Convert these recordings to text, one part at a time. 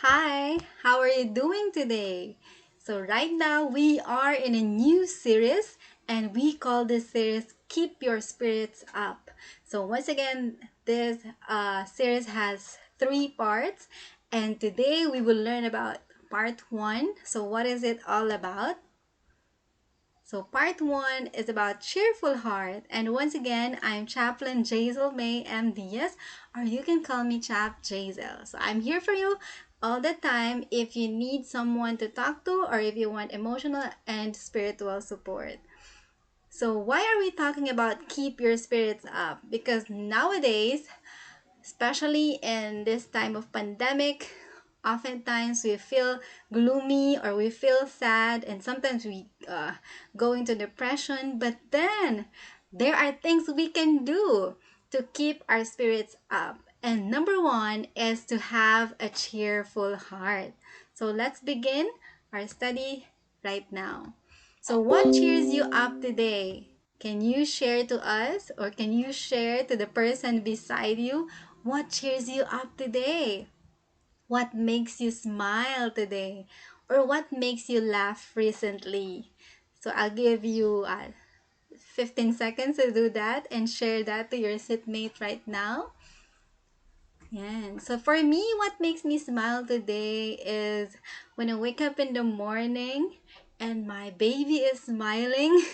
Hi, how are you doing today? So, right now we are in a new series and we call this series Keep Your Spirits Up. So, once again, this series has three parts, and today we will learn about part one. So, what is it all about? So, part one is about cheerful heart. And once again, I'm Chaplain Jazel May M. Diaz, or you can call me Chap Jazel. So, I'm here for you all the time if you need someone to talk to or if you want emotional and spiritual support. So, why are we talking about keep your spirits up? Because nowadays, especially in this time of pandemic, oftentimes we feel gloomy or we feel sad, and sometimes we go into depression. But then there are things we can do to keep our spirits up. And number one is to have a cheerful heart. So let's begin our study right now. So, what cheers you up today? Can you share to us or can you share to the person beside you what cheers you up today? What makes you smile today? Or what makes you laugh recently? So, I'll give you 15 seconds to do that and share that to your sitmate right now. Yeah. So for me, what makes me smile today is when I wake up in the morning and my baby is smiling.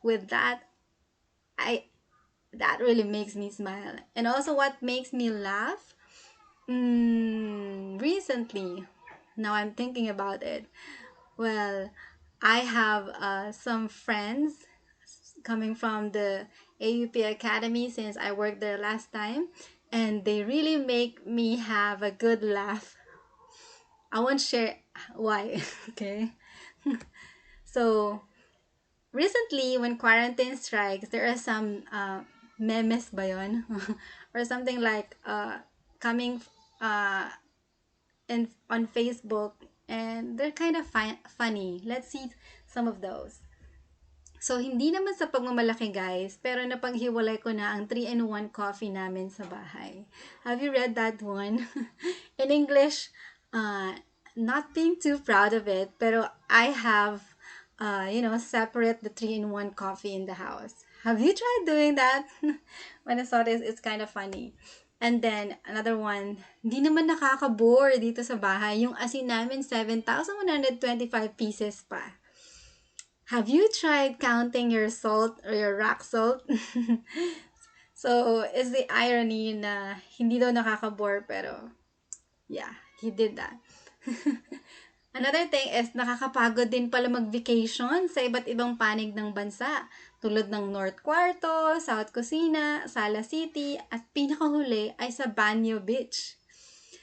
With that, I that really makes me smile. And also, what makes me laugh? Recently, now I'm thinking about it. Well, I have some friends coming from the AUP Academy since I worked there last time, and they really make me have a good laugh. I won't share why, okay? So, recently, when quarantine strikes, there are some memes ba yun? Or something like coming uh, on Facebook, and they're kind of funny. Let's see some of those. So, hindi naman sa pagmamalaki guys, pero napaghiwalay ko na ang 3-in-1 coffee namin sa bahay. Have you read that one? In English, not being too proud of it, pero I have, separate the 3-in-1 coffee in the house. Have you tried doing that? When I saw this, it's kind of funny. And then, another one, di naman nakaka-bore dito sa bahay. Yung asin namin, 7,125 pieces pa. Have you tried counting your salt or your rock salt? So, it's the irony na hindi daw nakaka-bore pero yeah, he did that. Another thing is nakakapagod din pala mag-vacation sa iba't ibang panig ng bansa. Tulad ng North Quarto, South Cusina, Sala City, at pinakahuli ay sa Banyo Beach.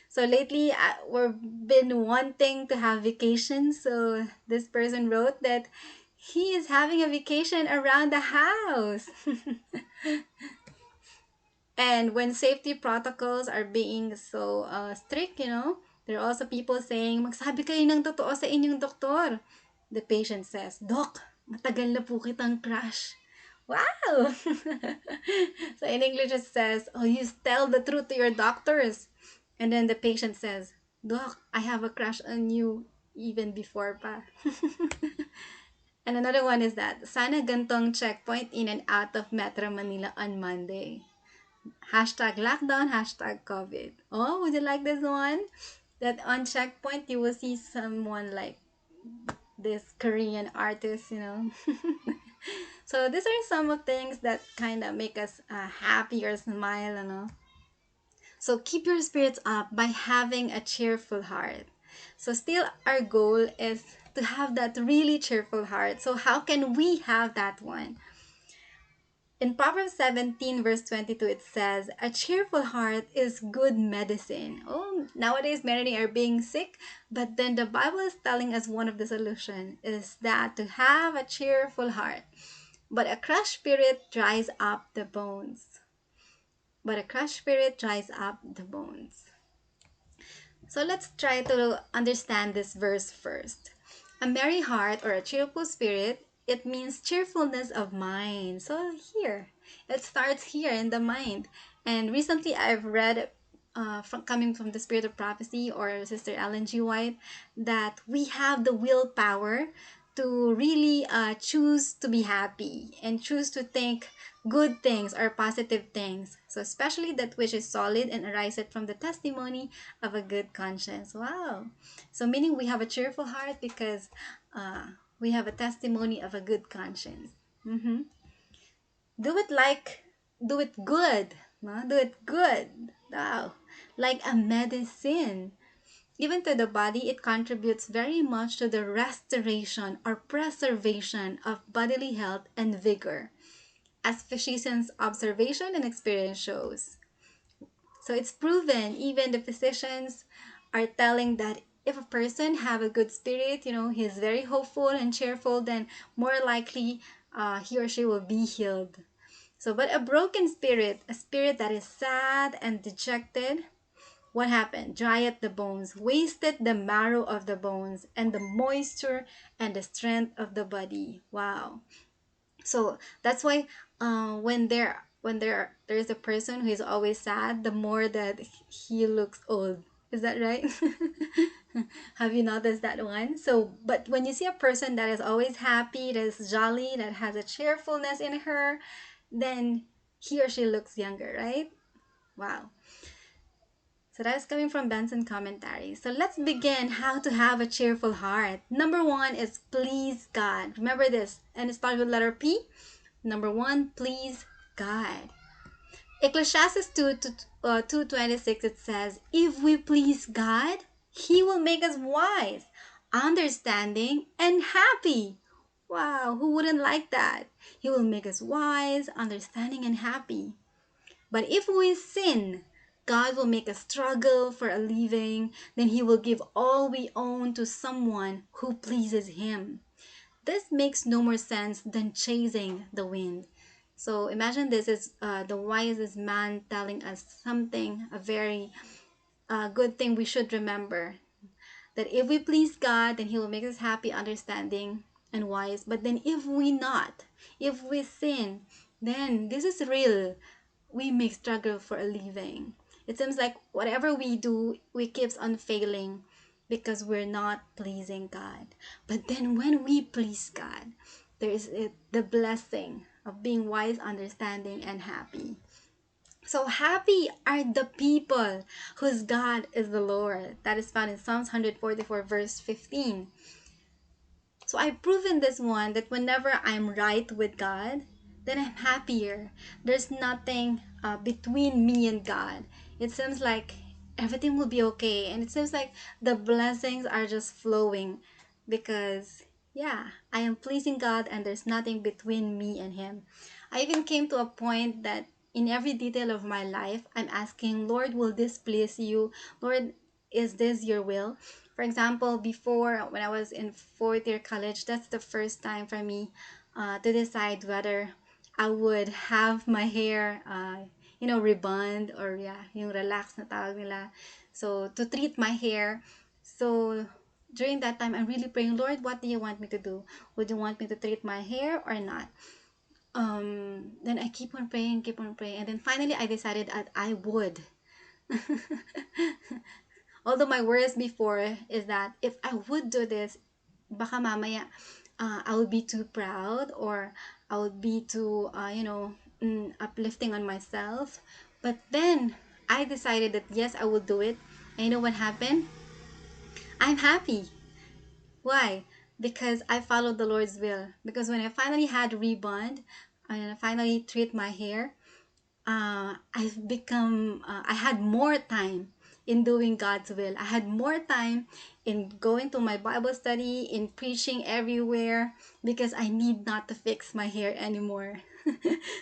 So lately, we've been wanting to have vacation. So this person wrote that he is having a vacation around the house. And when safety protocols are being so strict, there are also people saying, magsabi kayo ng totoo sa inyong doktor. The patient says, Doc, matagal na po kitang crush. Wow! So in English it says, oh, you tell the truth to your doctors. And then the patient says, Doc, I have a crush on you even before pa. And another one is that, sana gantong checkpoint in and out of Metro Manila on Monday. Hashtag lockdown, hashtag COVID. Oh, would you like this one? That on checkpoint, you will see someone like this Korean artist. So these are some of things that kind of make us happy or smile. So keep your spirits up by having a cheerful heart. So still our goal is to have that really cheerful heart. So how can we have that one? In Proverbs 17, verse 22, it says, a cheerful heart is good medicine. Oh, nowadays many are being sick, but then the Bible is telling us one of the solutions is that to have a cheerful heart. But a crushed spirit dries up the bones. But a crushed spirit dries up the bones. So let's try to understand this verse first. A merry heart or a cheerful spirit, it means cheerfulness of mind. So here, it starts here in the mind. And recently I've read coming from the spirit of prophecy or Sister Ellen G. White, that we have the willpower to really choose to be happy and choose to think good things or positive things. So especially that which is solid and ariseth from the testimony of a good conscience. Wow. So meaning we have a cheerful heart because we have a testimony of a good conscience. Mm-hmm. Do it like, do it good. No? Do it good. Wow. Like a medicine. Even to the body, it contributes very much to the restoration or preservation of bodily health and vigor, as physicians' observation and experience shows. So it's proven, even the physicians are telling that if a person have a good spirit, he's very hopeful and cheerful, then more likely he or she will be healed. So, but a broken spirit, a spirit that is sad and dejected, what happened? Drieth the bones, wasted the marrow of the bones, and the moisture and the strength of the body. Wow. So that's why there's a person who is always sad, the more that he looks old. Is that right? Have you noticed that one? So, but when you see a person that is always happy, that is jolly, that has a cheerfulness in her, then he or she looks younger, right? Wow. So that's coming from Benson Commentary. So let's begin how to have a cheerful heart. Number one is please God. Remember this. And it starts with letter P. Number one, please God. Ecclesiastes 2:26, it says, if we please God, He will make us wise, understanding, and happy. Wow, who wouldn't like that? He will make us wise, understanding, and happy. But if we sin, God will make us struggle for a living. Then He will give all we own to someone who pleases Him. This makes no more sense than chasing the wind. So imagine this is the wisest man telling us something, a very good thing we should remember. That if we please God, then He will make us happy, understanding, and wise. But then if we sin, then this is real. We may struggle for a living. It seems like whatever we do, we keeps on failing because we're not pleasing God. But then when we please God, there is the blessing of being wise, understanding, and happy. So happy are the people whose God is the Lord. That is found in Psalms 144 verse 15. So I've proven this one that whenever I'm right with God, then I'm happier. There's nothing between me and God. It seems like everything will be okay. And it seems like the blessings are just flowing because, yeah, I am pleasing God and there's nothing between me and Him. I even came to a point that in every detail of my life, I'm asking, Lord, will this please you? Lord, is this your will? For example, before when I was in fourth year college, that's the first time for me to decide whether I would have my hair, rebond or yeah, yung relax na tawag nila. So to treat my hair. So during that time, I'm really praying, Lord, what do you want me to do? Would you want me to treat my hair or not? Then I keep on praying, and then finally I decided that I would. Although my worries before is that if I would do this, baka mamaya I would be too proud or I would be too, uplifting on myself. But then I decided that yes, I will do it. And you know what happened? I'm happy. Why? Because I followed the Lord's will. Because when I finally had rebond and I finally treat my hair, I had more time in doing God's will. I had more time in going to my Bible study, in preaching everywhere, because I need not to fix my hair anymore.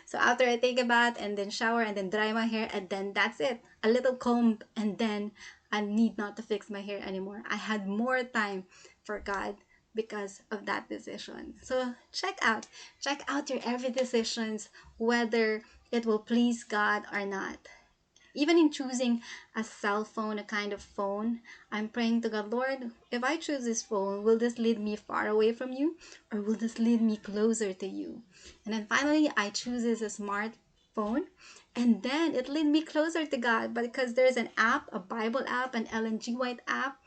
So after I take a bath and then shower and then dry my hair, and then that's it. A little comb, and then I need not to fix my hair anymore. I had more time for God because of that decision. So check out your every decisions, whether it will please God or not. Even in choosing a cell phone, a kind of phone, I'm praying to God, Lord, if I choose this phone, will this lead me far away from you or will this lead me closer to you? And then finally, I choose this smartphone phone, and then it led me closer to God. But because there's an app, a Bible app, an Ellen G. White app,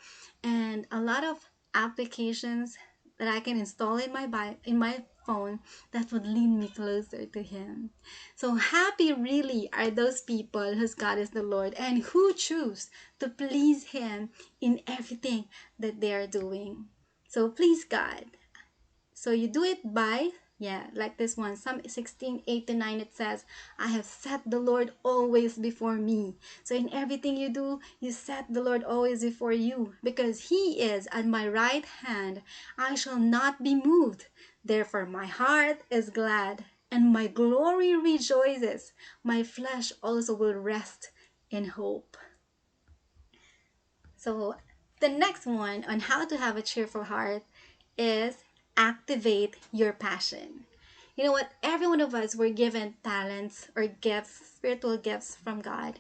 and a lot of applications that I can install in my phone that would lead me closer to Him. So happy really are those people whose God is the Lord and who choose to please Him in everything that they are doing. So please God. So you do it by, yeah, like this one, Psalm 16:8 to 9, it says, I have set the Lord always before me. So in everything you do, you set the Lord always before you, because He is at my right hand. I shall not be moved. Therefore my heart is glad, and my glory rejoices. My flesh also will rest in hope. So the next one on how to have a cheerful heart is activate your passion. You know what? Every one of us were given talents or gifts, spiritual gifts from God.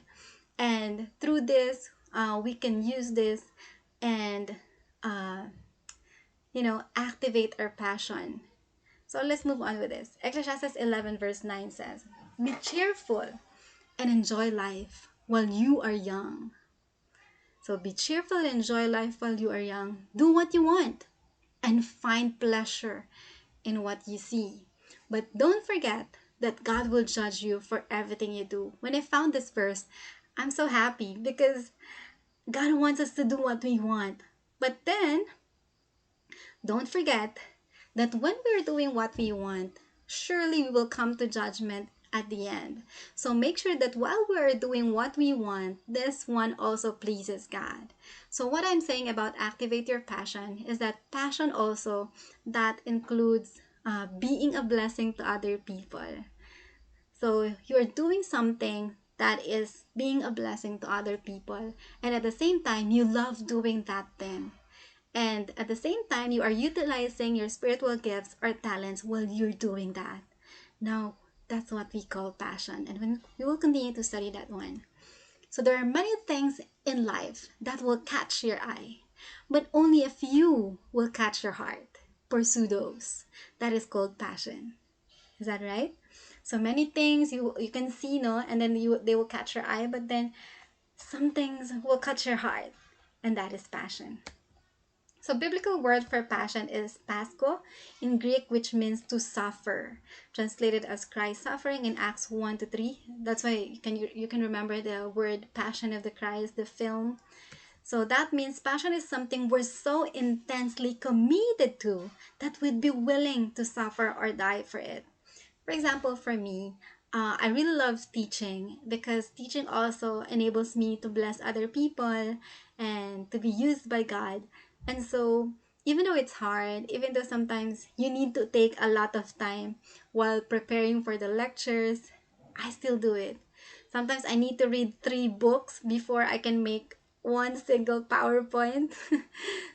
And through this, we can use this and, uh, activate our passion. So let's move on with this. Ecclesiastes 11 verse 9 says, be cheerful and enjoy life while you are young. So be cheerful and enjoy life while you are young. Do what you want and find pleasure in what you see. But don't forget that God will judge you for everything you do. When I found this verse, I'm so happy because God wants us to do what we want. But then, don't forget that when we're doing what we want, surely we will come to judgment at the end. So make sure that while we're doing what we want, this one also pleases God. So what I'm saying about activate your passion is that passion also that includes being a blessing to other people. So you're doing something that is being a blessing to other people, and at the same time you love doing that thing. And at the same time, you are utilizing your spiritual gifts or talents while you're doing that. Now, that's what we call passion. And when we will continue to study that one. So there are many things in life that will catch your eye, but only a few will catch your heart. Pursue those. That is called passion. Is that right? So many things you can see, no, and then they will catch your eye, but then some things will catch your heart, and that is passion. So biblical word for passion is pascho in Greek, which means to suffer, translated as Christ suffering in Acts 1 to 3. That's why you can remember the word Passion of the Christ, the film. So that means passion is something we're so intensely committed to that we'd be willing to suffer or die for it. For example, for me, I really love teaching because teaching also enables me to bless other people and to be used by God. And so, even though it's hard, even though sometimes you need to take a lot of time while preparing for the lectures, I still do it. Sometimes I need to read 3 books before I can make one single PowerPoint.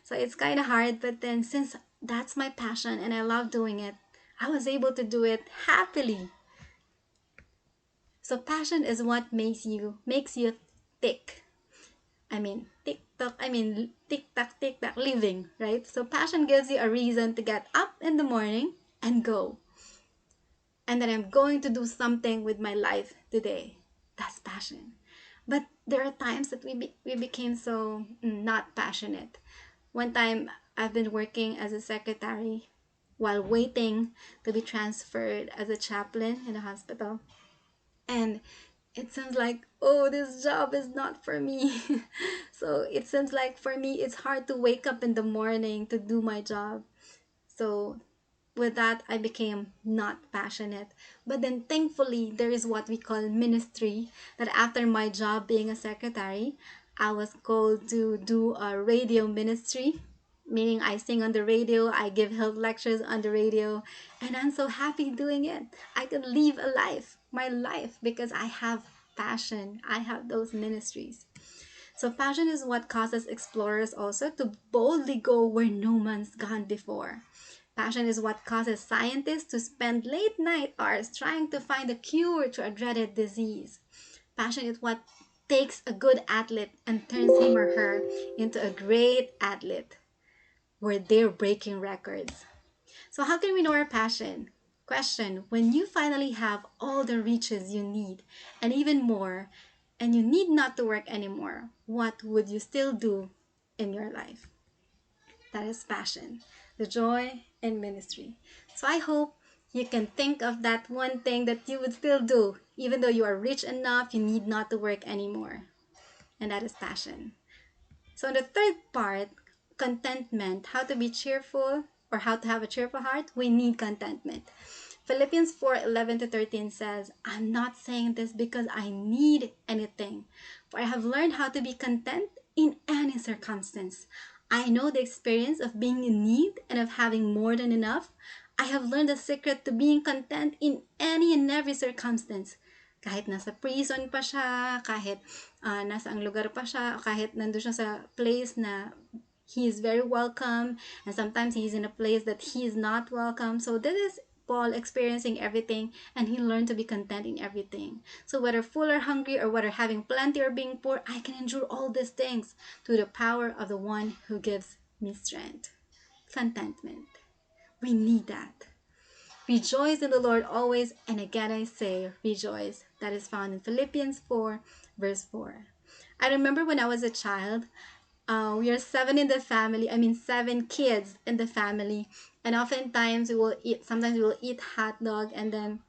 So it's kind of hard, but then since that's my passion and I love doing it, I was able to do it happily. So passion is what makes you tick. Tick tock, living, right? So passion gives you a reason to get up in the morning and go. And then I'm going to do something with my life today. That's passion. But there are times that we became so not passionate. One time I've been working as a secretary while waiting to be transferred as a chaplain in a hospital. And it seems like, oh, this job is not for me. So it seems like for me, it's hard to wake up in the morning to do my job. So with that, I became not passionate. But then thankfully, there is what we call ministry, that after my job being a secretary, I was called to do a radio ministry, meaning I sing on the radio, I give health lectures on the radio, and I'm so happy doing it. I could live a life, my life, because I have passion. I have those ministries. So passion is what causes explorers also to boldly go where no man's gone before. Passion is what causes scientists to spend late night hours trying to find a cure to a dreaded disease. Passion is what takes a good athlete and turns him or her into a great athlete where they're breaking records. So how can we know our passion? Question: when you finally have all the riches you need and even more, and you need not to work anymore, what would you still do in your life? That is passion, the joy in ministry. So I hope you can think of that one thing that you would still do, even though you are rich enough, you need not to work anymore. And that is passion. So in the third part, contentment, how to be cheerful or how to have a cheerful heart, we need contentment. Philippians 4:11 to 13 says, I'm not saying this because I need anything, for I have learned how to be content in any circumstance. I know the experience of being in need and of having more than enough. I have learned the secret to being content in any and every circumstance. Kahit nasa prison pa siya, kahit nasa ang lugar pa siya, o kahit nandun siya sa place na he is very welcome, and sometimes he's in a place that he is not welcome. So this is Paul experiencing everything, and he learned to be content in everything. So whether full or hungry, or whether having plenty or being poor, I can endure all these things through the power of the one who gives me strength. Contentment. We need that. Rejoice in the Lord always, and again I say, rejoice. That is found in Philippians 4, verse 4. I remember when I was a child, we are seven in the family. I mean, seven kids in the family, and oftentimes we will eat. Sometimes we will eat hot dog, and then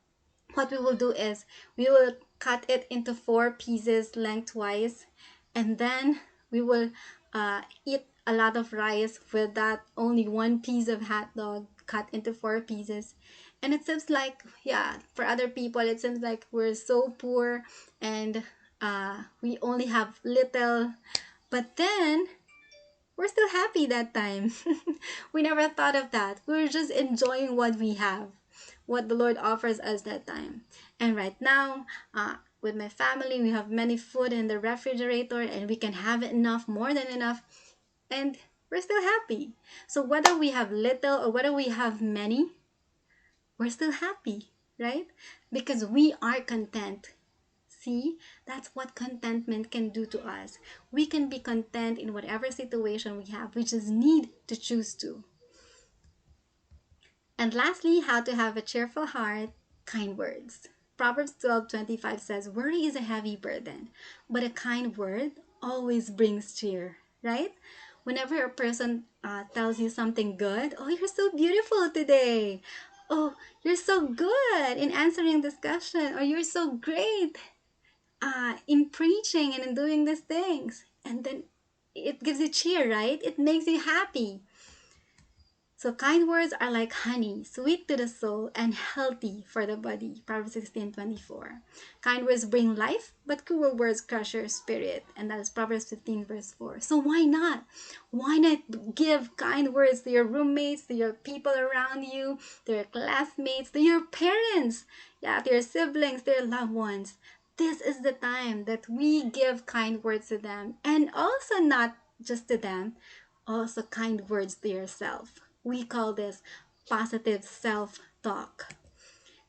what we will do is we will cut it into four pieces lengthwise, and then we will eat a lot of rice with that only one piece of hot dog cut into four pieces. And it seems like, yeah, for other people it seems like we're so poor, and we only have little, but then we're still happy that time. We never thought of that. We were just enjoying what we have, what the Lord offers us that time. And right now, with my family, we have many food in the refrigerator, and we can have enough, more than enough, and we're still happy. So whether we have little or whether we have many, we're still happy, right? Because we are content. See, that's what contentment can do to us. We can be content in whatever situation we have. We just need to choose to. And lastly, how to have a cheerful heart, kind words. Proverbs 12:25 says, worry is a heavy burden, but a kind word always brings cheer, right? Whenever a person tells you something good, oh, you're so beautiful today. Oh, you're so good in answering this question. Or you're so great in preaching and in doing these things. And then it gives you cheer, right? It makes you happy. So kind words are like honey, sweet to the soul and healthy for the body. Proverbs 16:24. Kind words bring life, but cruel words crush your spirit. And that is Proverbs 15, verse 4. So why not? Why not give kind words to your roommates, to your people around you, to your classmates, to your parents, yeah, to your siblings, to your loved ones? This is the time that we give kind words to them, and also not just to them, also kind words to yourself. We call this positive self-talk.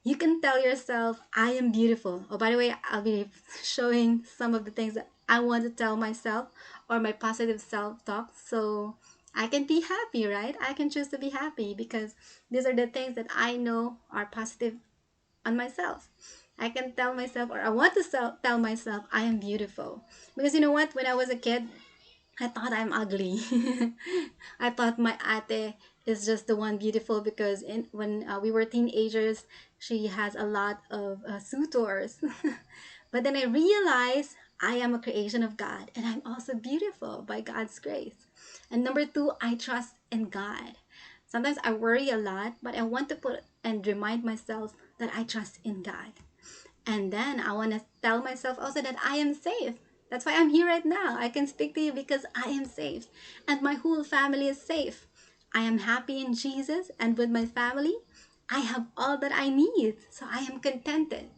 You can tell yourself, I am beautiful. Oh, by the way, I'll be showing some of the things that I want to tell myself, or my positive self-talk, so I can be happy, right? I can choose to be happy because these are the things that I know are positive on myself. I can tell myself, or I want to tell myself, I am beautiful. Because you know what? When I was a kid, I thought I'm ugly. I thought my ate is just the one beautiful because when we were teenagers, she has a lot of suitors. But then I realized I am a creation of God, and I'm also beautiful by God's grace. And number two, I trust in God. Sometimes I worry a lot, but I want to put and remind myself that I trust in God. And then I want to tell myself also that I am safe. That's why I'm here right now. I can speak to you because I am safe. And my whole family is safe. I am happy in Jesus, and with my family, I have all that I need. So I am contented.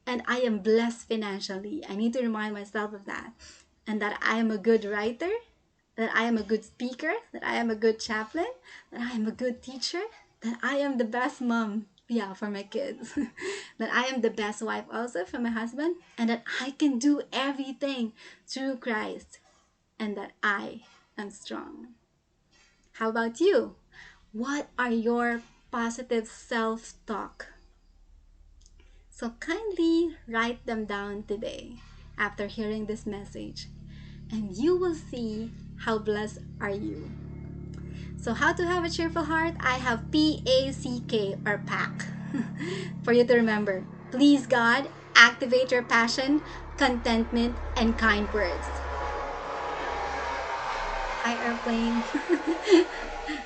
And I am blessed financially. I need to remind myself of that. And that I am a good writer, that I am a good speaker, that I am a good chaplain, that I am a good teacher, that I am the best mom, yeah, for my kids, that I am the best wife also for my husband, and that I can do everything through Christ, and that I am strong. How about you? What are your positive self talk. So kindly write them down today after hearing this message, and you will see how blessed are you. So how to have a cheerful heart? I have PACK or PAC for you to remember. Please God, activate your passion, contentment, and kind words. Hi, airplane.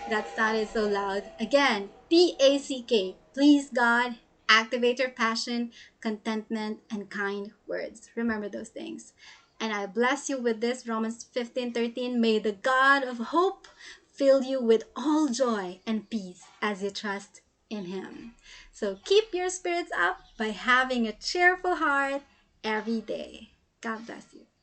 That sounded so loud. Again, PACK. Please, God, activate your passion, contentment, and kind words. Remember those things. And I bless you with this Romans 15:13. May the God of hope fill you with all joy and peace as you trust in Him. So keep your spirits up by having a cheerful heart every day. God bless you.